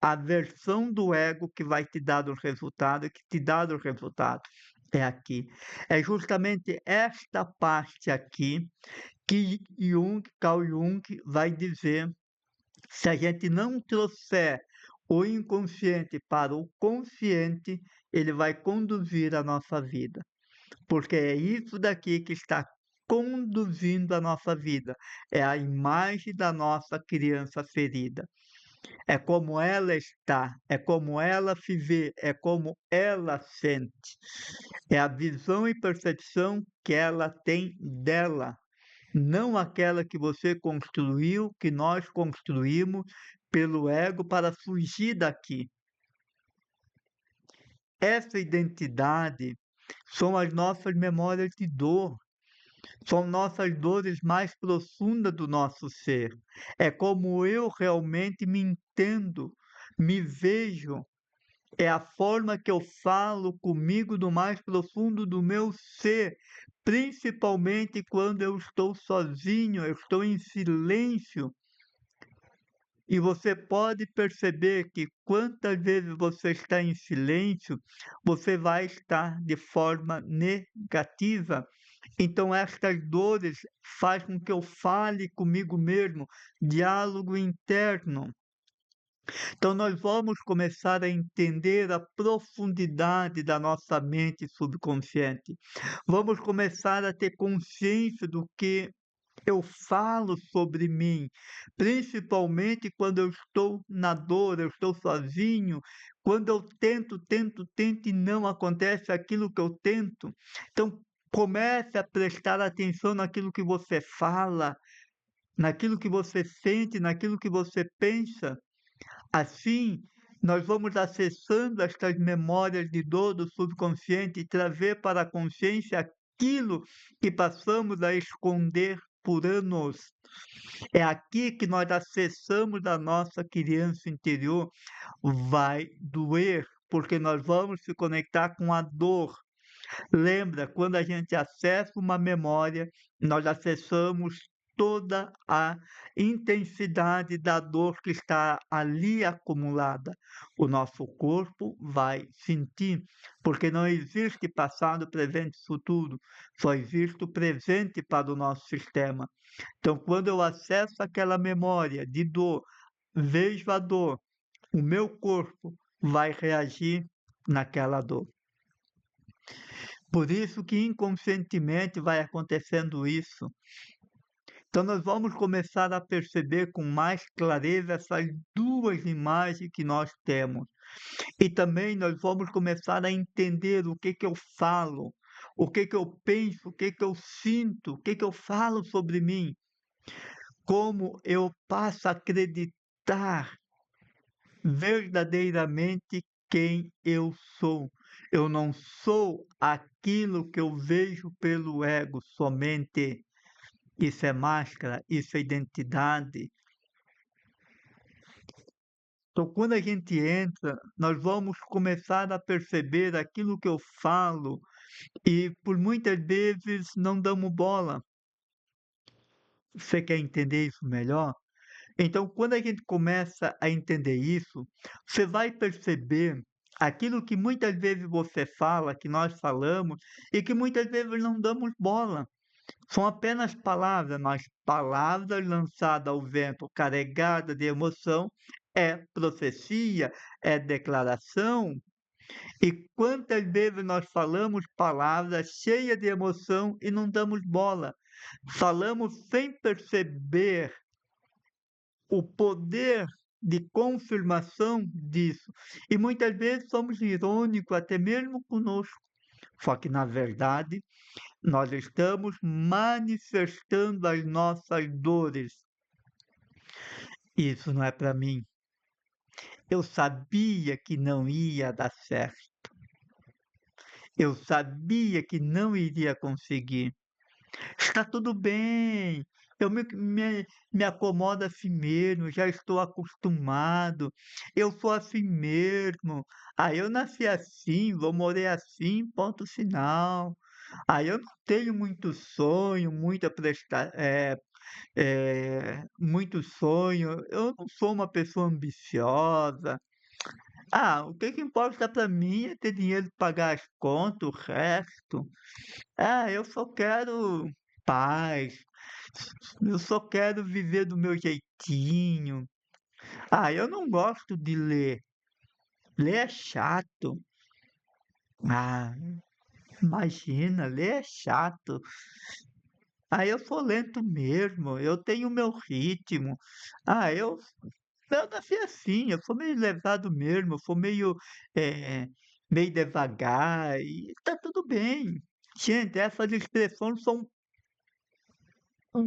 a versão do ego que vai te dar o resultado, que te dá o resultado. É aqui. É justamente esta parte aqui que Carl Jung vai dizer, se a gente não trouxer o inconsciente para o consciente, ele vai conduzir a nossa vida. Porque é isso daqui que está conduzindo a nossa vida. É a imagem da nossa criança ferida. É como ela está, é como ela se vê, é como ela sente. É a visão e percepção que ela tem dela, não aquela que você construiu, que nós construímos pelo ego para fugir daqui. Essa identidade são as nossas memórias de dor, são nossas dores mais profundas do nosso ser. É como eu realmente me entendo, me vejo, é a forma que eu falo comigo do mais profundo do meu ser, principalmente quando eu estou sozinho, eu estou em silêncio. E você pode perceber que quantas vezes você está em silêncio, você vai estar de forma negativa. Então, estas dores fazem com que eu fale comigo mesmo, diálogo interno. Então, nós vamos começar a entender a profundidade da nossa mente subconsciente. Vamos começar a ter consciência do que eu falo sobre mim, principalmente quando eu estou na dor, eu estou sozinho, quando eu tento e não acontece aquilo que eu tento. Então, comece a prestar atenção naquilo que você fala, naquilo que você sente, naquilo que você pensa. Assim, nós vamos acessando estas memórias de dor do subconsciente e trazer para a consciência aquilo que passamos a esconder por anos. É aqui que nós acessamos a nossa criança interior. Vai doer, porque nós vamos se conectar com a dor. Lembra, quando a gente acessa uma memória, nós acessamos toda a intensidade da dor que está ali acumulada. O nosso corpo vai sentir, porque não existe passado, presente e futuro, só existe o presente para o nosso sistema. Então, quando eu acesso aquela memória de dor, vejo a dor, o meu corpo vai reagir naquela dor. Por isso que inconscientemente vai acontecendo isso. Então nós vamos começar a perceber com mais clareza essas duas imagens que nós temos. E também nós vamos começar a entender o que eu falo, o que eu penso, o que eu sinto, o que eu falo sobre mim, como eu passo a acreditar verdadeiramente quem eu sou. Eu não sou aquilo que eu vejo pelo ego somente. Isso é máscara, isso é identidade. Então, quando a gente entra, nós vamos começar a perceber aquilo que eu falo e por muitas vezes não damos bola. Você quer entender isso melhor? Então, quando a gente começa a entender isso, você vai perceber aquilo que muitas vezes você fala, que nós falamos, e que muitas vezes não damos bola. São apenas palavras, mas palavras lançadas ao vento, carregadas de emoção, é profecia, é declaração. E quantas vezes nós falamos palavras cheias de emoção e não damos bola? Falamos sem perceber o poder de confirmação disso. E muitas vezes somos irônicos até mesmo conosco. Só que, na verdade, nós estamos manifestando as nossas dores. Isso não é para mim. Eu sabia que não ia dar certo. Eu sabia que não iria conseguir. Está tudo bem. Eu me acomodo assim mesmo, já estou acostumado. Eu sou assim mesmo. Eu nasci assim, vou morrer assim, ponto final. Eu não tenho muito sonho, muita muito sonho. Eu não sou uma pessoa ambiciosa. O que importa para mim é ter dinheiro para pagar as contas, o resto. Eu só quero paz. Eu só quero viver do meu jeitinho. Eu não gosto de ler. Ler é chato. Ah, imagina, ler é chato. Eu sou lento mesmo, eu tenho meu ritmo. Eu nasci assim, eu sou meio lesado mesmo, eu sou eh, meio devagar e tá tudo bem. Gente, essas expressões são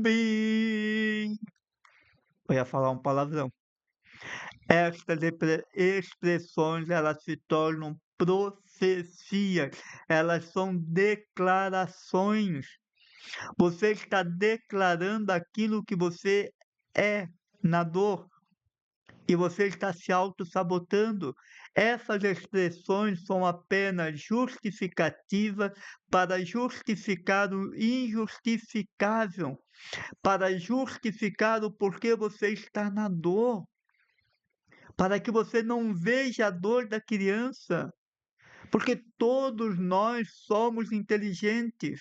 bem, eu ia falar um palavrão. Estas expressões, elas se tornam profecias, elas são declarações. Você está declarando aquilo que você é na dor e você está se autossabotando. Essas expressões são apenas justificativas para justificar o injustificável, para justificar o porquê você está na dor, para que você não veja a dor da criança. Porque todos nós somos inteligentes,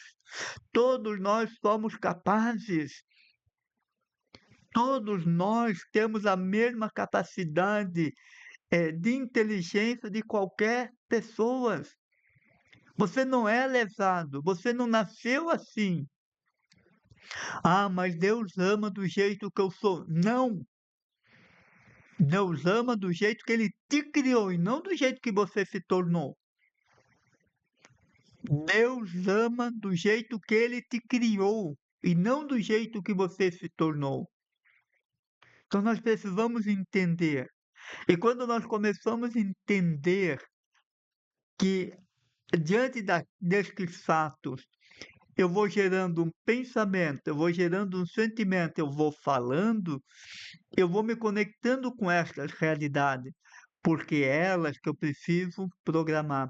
todos nós somos capazes, todos nós temos a mesma capacidade, de inteligência de qualquer pessoa. Você não é lesado, você não nasceu assim. Mas Deus ama do jeito que eu sou. Não! Deus ama do jeito que Ele te criou e não do jeito que você se tornou. Deus ama do jeito que Ele te criou e não do jeito que você se tornou. Então nós precisamos entender. E quando nós começamos a entender que diante destes fatos eu vou gerando um pensamento, eu vou gerando um sentimento, eu vou falando, eu vou me conectando com estas realidades, porque é elas que eu preciso programar.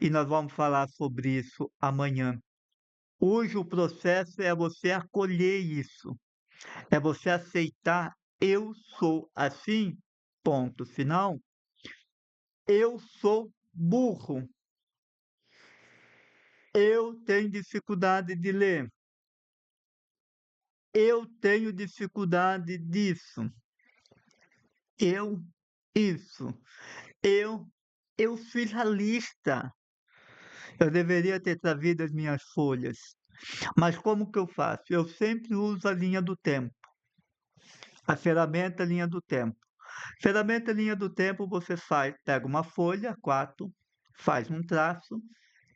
E nós vamos falar sobre isso amanhã. Hoje o processo é você acolher isso, é você aceitar, eu sou assim, ponto final. Eu sou burro, eu tenho dificuldade de ler, eu tenho dificuldade disso, eu isso, eu eu fiz a lista, eu deveria ter trazido as minhas folhas, mas como que eu faço? Eu sempre uso a linha do tempo, a ferramenta linha do tempo. Ferramenta linha do tempo, você pega uma folha, 4, faz um traço,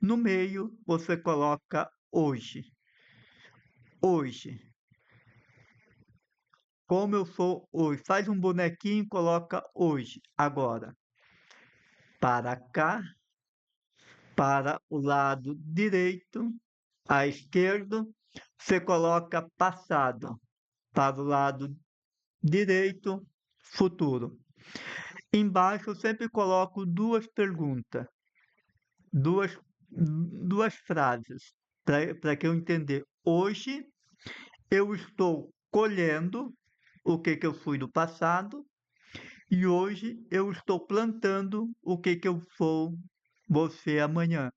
no meio você coloca hoje. Hoje. Como eu sou hoje. Faz um bonequinho e coloca hoje. Agora, para cá, para o lado direito, à esquerda, você coloca passado. Para o lado direito, futuro. Embaixo eu sempre coloco duas perguntas, duas, duas frases, para que eu entender. Hoje eu estou colhendo o que eu fui do passado e hoje eu estou plantando o que eu vou ser amanhã.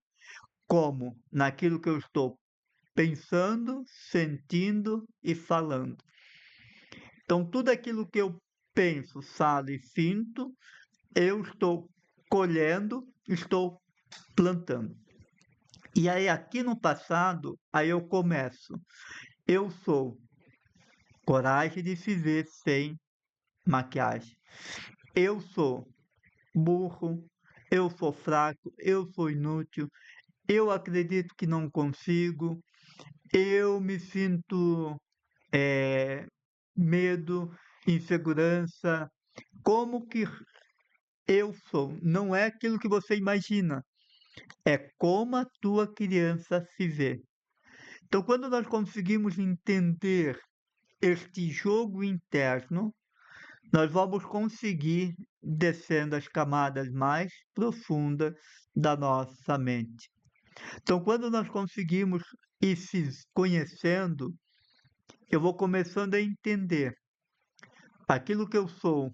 Como? Naquilo que eu estou pensando, sentindo e falando. Então, tudo aquilo que eu penso, falo e sinto, eu estou colhendo, estou plantando. E aí, aqui no passado, aí eu começo. Eu sou coragem de se ver sem maquiagem. Eu sou burro, eu sou fraco, eu sou inútil, eu acredito que não consigo, eu me sinto medo, insegurança. Como que eu sou? Não é aquilo que você imagina, é como a tua criança se vê. Então, quando nós conseguimos entender este jogo interno, nós vamos conseguir descendo as camadas mais profundas da nossa mente. Então, quando nós conseguimos ir se conhecendo, eu vou começando a entender aquilo que eu sou,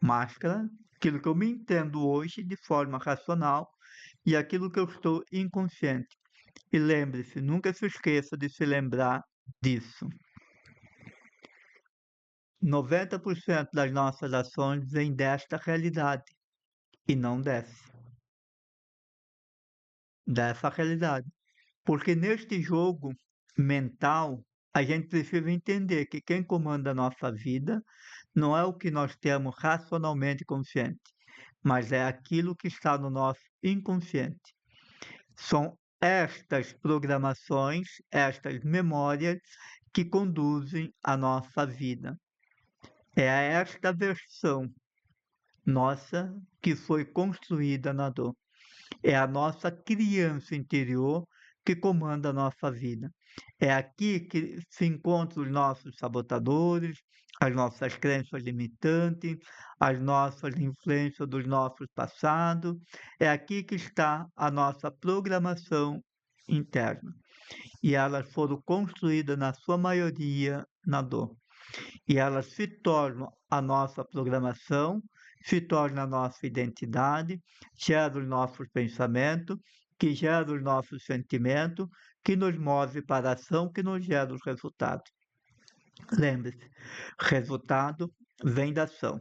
máscara, aquilo que eu me entendo hoje de forma racional e aquilo que eu estou inconsciente. E lembre-se, nunca se esqueça de se lembrar disso. 90% das nossas ações vêm desta realidade e não dessa realidade. Porque neste jogo mental, a gente precisa entender que quem comanda a nossa vida não é o que nós temos racionalmente consciente, mas é aquilo que está no nosso inconsciente. São estas programações, estas memórias que conduzem a nossa vida. É esta versão nossa que foi construída na dor. É a nossa criança interior que comanda a nossa vida. É aqui que se encontram os nossos sabotadores, as nossas crenças limitantes, as nossas influências dos nossos passados. É aqui que está a nossa programação interna. E elas foram construídas, na sua maioria, na dor. E elas se tornam a nossa programação, se torna a nossa identidade, gera os nossos pensamentos, que gera os nossos sentimentos, que nos move para a ação, que nos gera os resultados. Lembre-se, resultado vem da ação.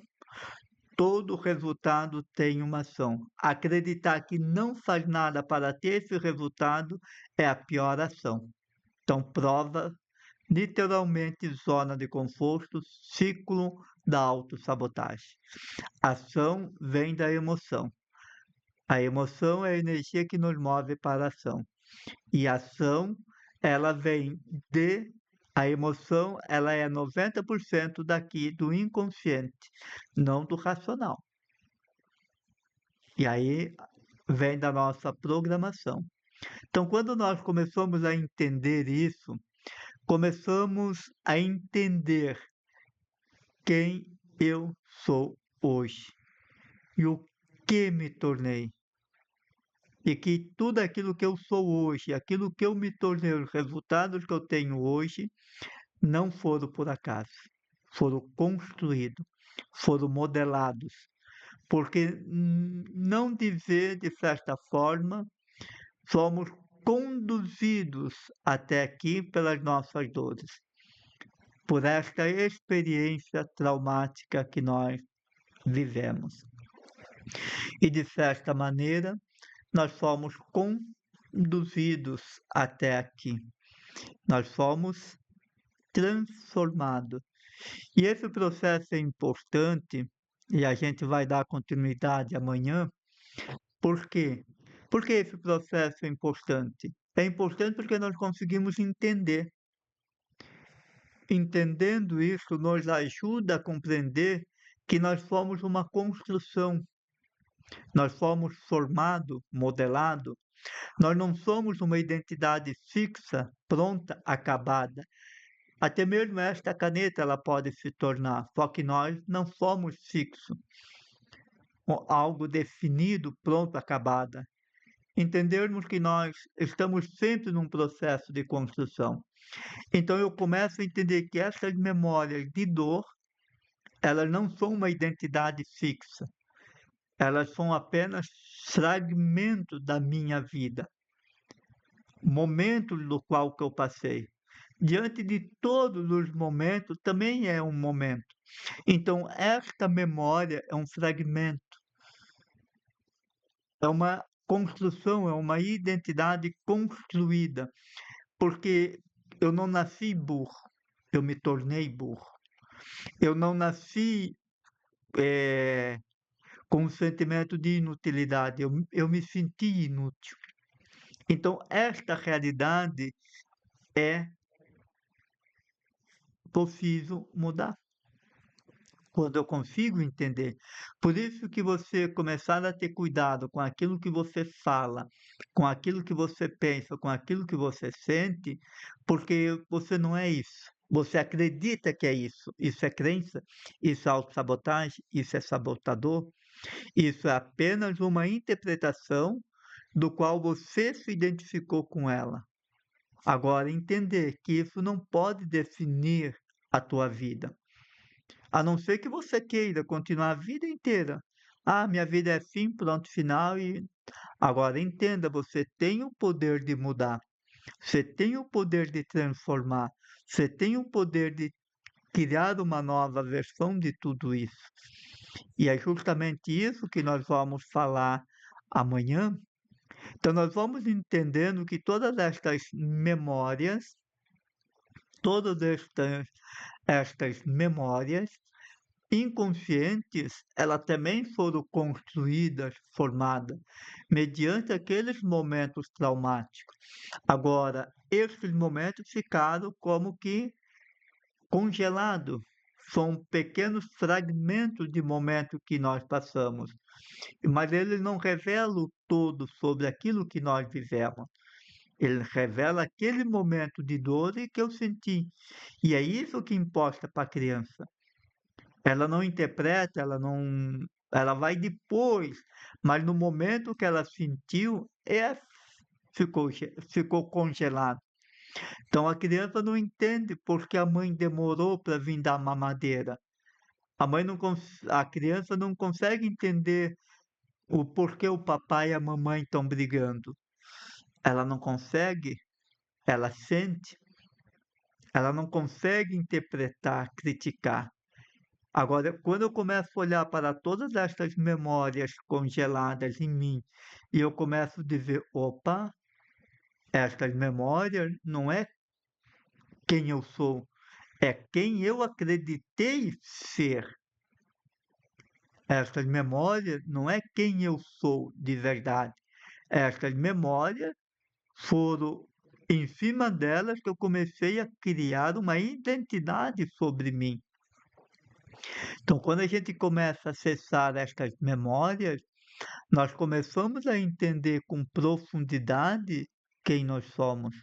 Todo resultado tem uma ação. Acreditar que não faz nada para ter esse resultado é a pior ação. Então, prova literalmente zona de conforto, ciclo da autossabotagem. Ação vem da emoção. A emoção é a energia que nos move para a ação. E a ação, ela vem de... A emoção, ela é 90% daqui do inconsciente, não do racional. E aí vem da nossa programação. Então, quando nós começamos a entender isso, começamos a entender quem eu sou hoje e o que me tornei. E que tudo aquilo que eu sou hoje, aquilo que eu me tornei, os resultados que eu tenho hoje, não foram por acaso, foram construídos, foram modelados. Porque não dizer de certa forma, somos conduzidos até aqui pelas nossas dores, por esta experiência traumática que nós vivemos. E de certa maneira, nós fomos conduzidos até aqui. Nós fomos transformados. E esse processo é importante, e a gente vai dar continuidade amanhã. Por quê? Porque esse processo é importante. É importante porque nós conseguimos entender. Entendendo isso, nos ajuda a compreender que nós somos uma construção. Nós fomos formados, modelados. Nós não somos uma identidade fixa, pronta, acabada. Até mesmo esta caneta ela pode se tornar, só que nós não somos fixos, algo definido, pronto, acabada. Entendermos que nós estamos sempre num processo de construção. Então eu começo a entender que essas memórias de dor, elas não são uma identidade fixa. Elas são apenas fragmentos da minha vida, momentos do qual que eu passei. Diante de todos os momentos, também é um momento. Então, esta memória é um fragmento, é uma construção, é uma identidade construída, porque eu não nasci burro, eu me tornei burro. Eu não nasci com um sentimento de inutilidade, eu me senti inútil. Então, esta realidade é possível mudar quando eu consigo entender. Por isso que você começar a ter cuidado com aquilo que você fala, com aquilo que você pensa, com aquilo que você sente, porque você não é isso. Você acredita que é isso. Isso é crença, isso é autossabotagem, isso é sabotador, isso é apenas uma interpretação do qual você se identificou com ela. Agora, entender que isso não pode definir a tua vida, a não ser que você queira continuar a vida inteira. Ah, minha vida é assim, pronto, final e agora entenda, você tem o poder de mudar, você tem o poder de transformar, você tem o poder de criar uma nova versão de tudo isso. E é justamente isso que nós vamos falar amanhã. Então, nós vamos entendendo que todas estas memórias, todas estas memórias inconscientes, elas também foram construídas, formadas, mediante aqueles momentos traumáticos. Agora, esses momentos ficaram como que congelados. São pequenos fragmentos de momento que nós passamos, mas ele não revela o todo sobre aquilo que nós vivemos. Ele revela aquele momento de dor e que eu senti. E é isso que importa para a criança. Ela não interpreta, ela vai depois, mas no momento que ela sentiu, ficou congelado. Então a criança não entende porque a mãe demorou para vir dar mamadeira. A criança não consegue entender o porquê o papai e a mamãe estão brigando. Ela não consegue, ela sente, ela não consegue interpretar, criticar. Agora, quando eu começo a olhar para todas estas memórias congeladas em mim e eu começo a dizer, opa, estas memórias não é quem eu sou, é quem eu acreditei ser. Estas memórias não é quem eu sou de verdade. Estas memórias foram em cima delas que eu comecei a criar uma identidade sobre mim. Então, quando a gente começa a acessar estas memórias, nós começamos a entender com profundidade quem nós somos,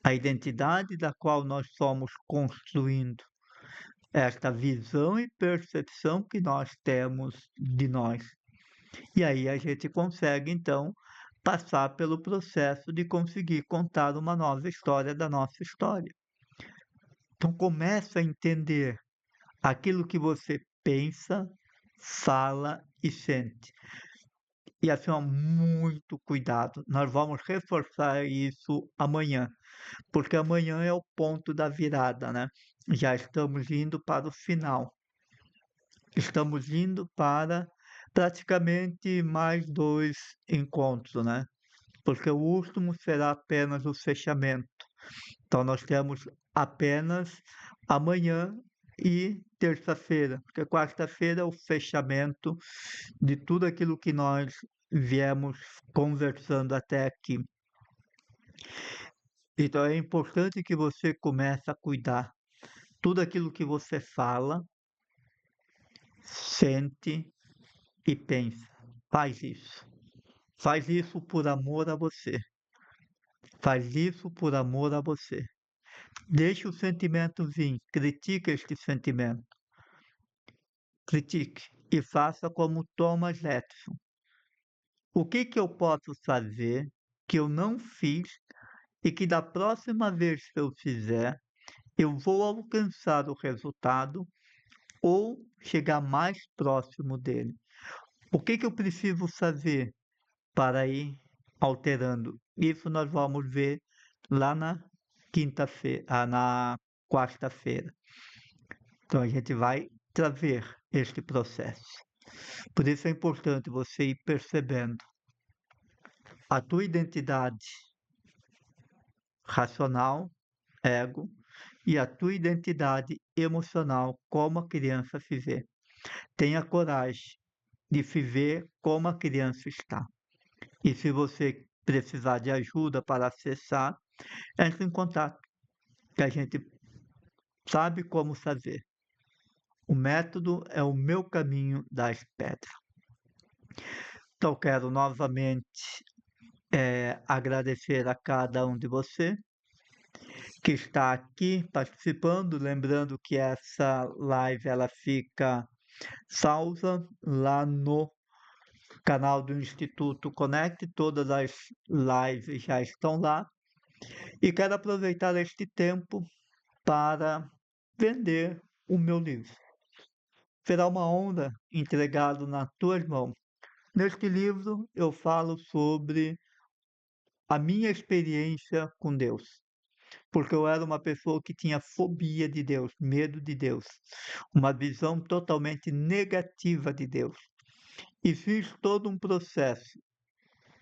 a identidade da qual nós somos construindo, esta visão e percepção que nós temos de nós. E aí a gente consegue, então, passar pelo processo de conseguir contar uma nova história da nossa história. Então, começa a entender aquilo que você pensa, fala e sente. E assim, ó, muito cuidado. Nós vamos reforçar isso amanhã, porque amanhã é o ponto da virada, né? Já estamos indo para o final. Estamos indo para praticamente mais 2 encontros, né? Porque o último será apenas o fechamento. Então nós temos apenas amanhã e terça-feira, porque quarta-feira é o fechamento de tudo aquilo que nós viemos conversando até aqui. Então é importante que você comece a cuidar tudo aquilo que você fala, sente e pensa. Faz isso. Faz isso por amor a você. Faz isso por amor a você. Deixe o sentimento vir. Critique este sentimento. Critique e faça como Thomas Edison. O que eu posso fazer que eu não fiz e que da próxima vez que eu fizer, eu vou alcançar o resultado ou chegar mais próximo dele? O que eu preciso fazer para ir alterando? Isso nós vamos ver lá na quinta-feira, na quarta-feira. Então a gente vai trazer este processo. Por isso é importante você ir percebendo a tua identidade racional, ego, e a tua identidade emocional, como a criança se vê. Tenha coragem de se ver como a criança está. E se você precisar de ajuda para acessar, entre em contato, que a gente sabe como fazer. O método é o meu caminho das pedras. Então, quero novamente agradecer a cada um de você que está aqui participando, lembrando que essa live ela fica salva lá no canal do Instituto Connect, todas as lives já estão lá. E quero aproveitar este tempo para vender o meu livro. Será uma honra entregá-lo nas tuas mãos. Neste livro eu falo sobre a minha experiência com Deus, porque eu era uma pessoa que tinha fobia de Deus, medo de Deus, uma visão totalmente negativa de Deus. E fiz todo um processo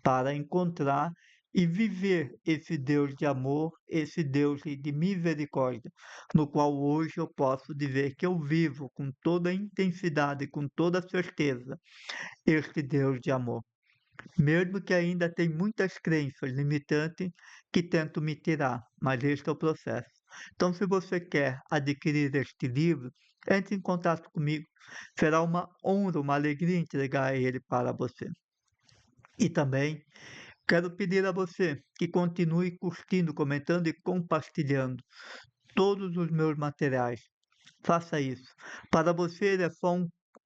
para encontrar e viver esse Deus de amor, esse Deus de misericórdia, no qual hoje eu posso dizer que eu vivo com toda a intensidade, com toda a certeza, este Deus de amor. Mesmo que ainda tem muitas crenças limitantes que tentam me tirar, mas este é o processo. Então, se você quer adquirir este livro, entre em contato comigo. Será uma honra, uma alegria entregar ele para você. E também quero pedir a você que continue curtindo, comentando e compartilhando todos os meus materiais. Faça isso. Para você é só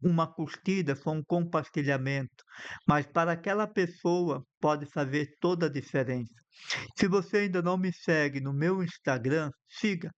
uma curtida, só um compartilhamento, mas para aquela pessoa pode fazer toda a diferença. Se você ainda não me segue no meu Instagram, siga.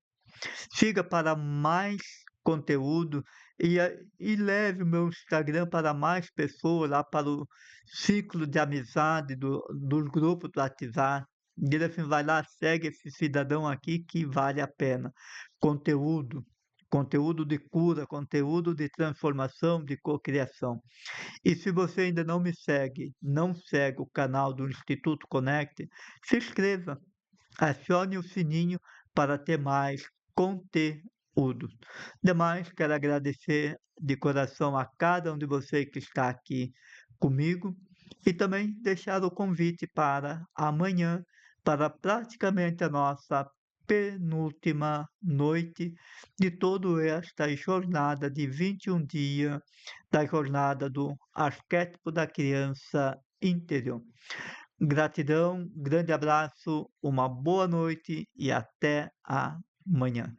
Siga para mais conteúdo e leve o meu Instagram para mais pessoas, lá para o ciclo de amizade dos grupos do WhatsApp. Diga assim, vai lá, segue esse cidadão aqui que vale a pena. Conteúdo, conteúdo de cura, conteúdo de transformação, de cocriação. E se você ainda não me segue, não segue o canal do Instituto Connect, se inscreva. Acione o sininho para ter mais conteúdo. Demais, quero agradecer de coração a cada um de vocês que está aqui comigo e também deixar o convite para amanhã, para praticamente a nossa penúltima noite de toda esta jornada de 21 dias da jornada do arquétipo da criança interior. Gratidão, grande abraço, uma boa noite e até amanhã.